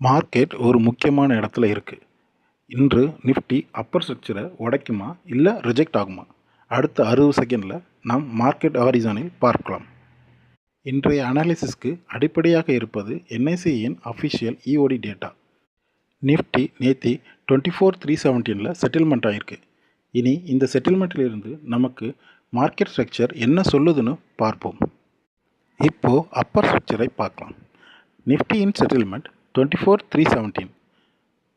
Market ஒரு முக்கியமான இடத்துல இருக்குது. இன்று நிஃப்டி அப்பர் ஸ்ட்ரக்சரை உடைக்குமா இல்லை ரிஜெக்ட் ஆகுமா? அடுத்த 60 செகண்டில் நாம் மார்க்கெட் ஹாரிசானில் பார்க்கலாம். இன்றைய அனாலிசிஸ்க்கு அடிப்படையாக இருப்பது என்ஐசியின் அஃபிஷியல் இஓடி டேட்டா. நிஃப்டி நேத்தி 24,317 செட்டில்மெண்ட் ஆகிருக்கு. இனி இந்த செட்டில்மெண்ட்டிலிருந்து நமக்கு மார்க்கெட் ஸ்ட்ரக்சர் என்ன சொல்லுதுன்னு பார்ப்போம். இப்போது அப்பர் ஸ்ட்ரக்சரை பார்க்கலாம். நிஃப்டியின் செட்டில்மெண்ட் 24,317.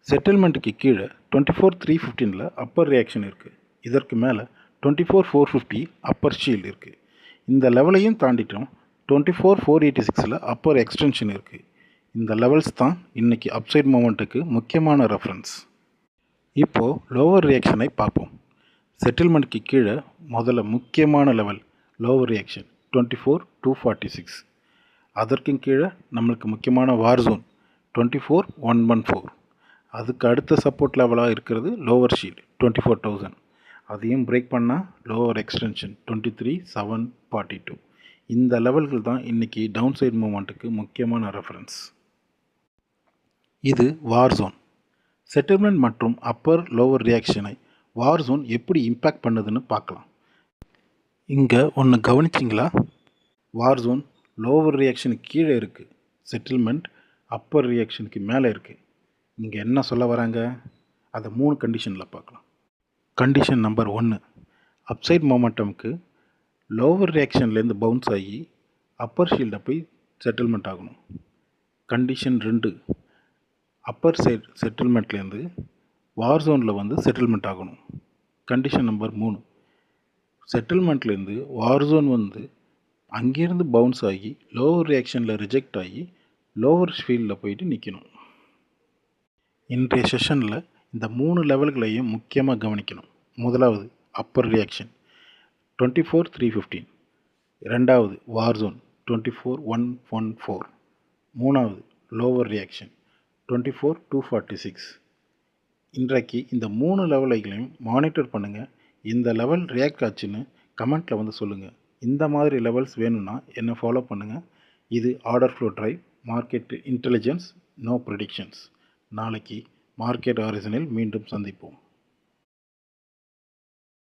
செட்டில்மெண்ட்டுக்கு கீழே 24,315 அப்பர் ரியாக்ஷன் இருக்குது. இதற்கு மேலே 24,450 அப்பர் ஷீல்டு இருக்குது. இந்த லெவலையும் தாண்டிட்டோம் 24,486 அப்பர் எக்ஸ்டென்ஷன் இருக்குது. இந்த லெவல்ஸ் தான் இன்றைக்கி அப்சைட் மூமெண்ட்டுக்கு முக்கியமான ரெஃபரன்ஸ். இப்போது லோவர் ரியாக்ஷனை பார்ப்போம். செட்டில்மெண்ட்டுக்கு கீழே முதல்ல முக்கியமான லெவல் லோவர் ரியாக்ஷன் 24,246. அதற்கும் கீழே நம்மளுக்கு முக்கியமான வார் ஜோன் 24,114. அதுக்கு அடுத்த சப்போர்ட் லெவலாக இருக்கிறது லோவர் ஷீல்டு 24,000. அதையும் பிரேக் பண்ணால் லோவர் எக்ஸ்டென்ஷன் 23,742. இந்த லெவல்கள் தான் இன்றைக்கி டவுன் சைட் மூமெண்ட்டுக்கு முக்கியமான ரெஃபரன்ஸ். இது வார் ஜோன். செட்டில்மெண்ட் மற்றும் அப்பர் லோவர் ரியாக்ஷனை வார் ஜோன் எப்படி இம்பேக்ட் பண்ணுதுன்னு பார்க்கலாம். இங்கே ஒன்று கவனிச்சிங்களா? வார் ஜோன் லோவர் ரியாக்ஷனுக்கு கீழே இருக்குது, செட்டில்மெண்ட் அப்பர் ரியாக்ஷனுக்கு மேலே இருக்குது. இங்கே என்ன சொல்ல வராங்க? அதை 3 கண்டிஷனில் பார்க்கலாம். கண்டிஷன் நம்பர் 1, அப்சைட் மொமெண்டமுக்கு லோவர் ரியாக்ஷன்லேருந்து பவுன்ஸ் ஆகி அப்பர் ஷீல்டை போய் செட்டில்மெண்ட் ஆகணும். கண்டிஷன் 2, அப்பர் சைட் செட்டில்மெண்ட்லேருந்து வார் ஜோனில் வந்து செட்டில்மெண்ட் ஆகணும். கண்டிஷன் நம்பர் 3, செட்டில்மெண்ட்லேருந்து வார் ஜோன் வந்து அங்கேருந்து பவுன்ஸ் ஆகி லோவர் ரியாக்ஷனில் ரிஜெக்ட் ஆகி லோவர் ஃபீல்டில் போயிட்டு நிற்கணும். இன்றைய செஷனில் இந்த 3 லெவல்களையும் முக்கியமாக கவனிக்கணும். முதலாவது அப்பர் ரியாக்ஷன் 24,315. ரெண்டாவது வார் ஜோன் 24,114. மூணாவது லோவர் ரியாக்ஷன் 24,246. இன்றைக்கு இந்த 3 லெவல்களையும் மானிட்டர் பண்ணுங்கள். இந்த லெவல் ரியாக்ட் ஆச்சுன்னு கமெண்ட்டில் வந்து சொல்லுங்கள். இந்த மாதிரி லெவல்ஸ் வேணும்னா என்னை ஃபாலோ பண்ணுங்கள். இது order flow drive, market intelligence, no predictions. நாளைக்கு மார்க்கெட் ஹாரிசனில் மீண்டும் சந்திப்போம்.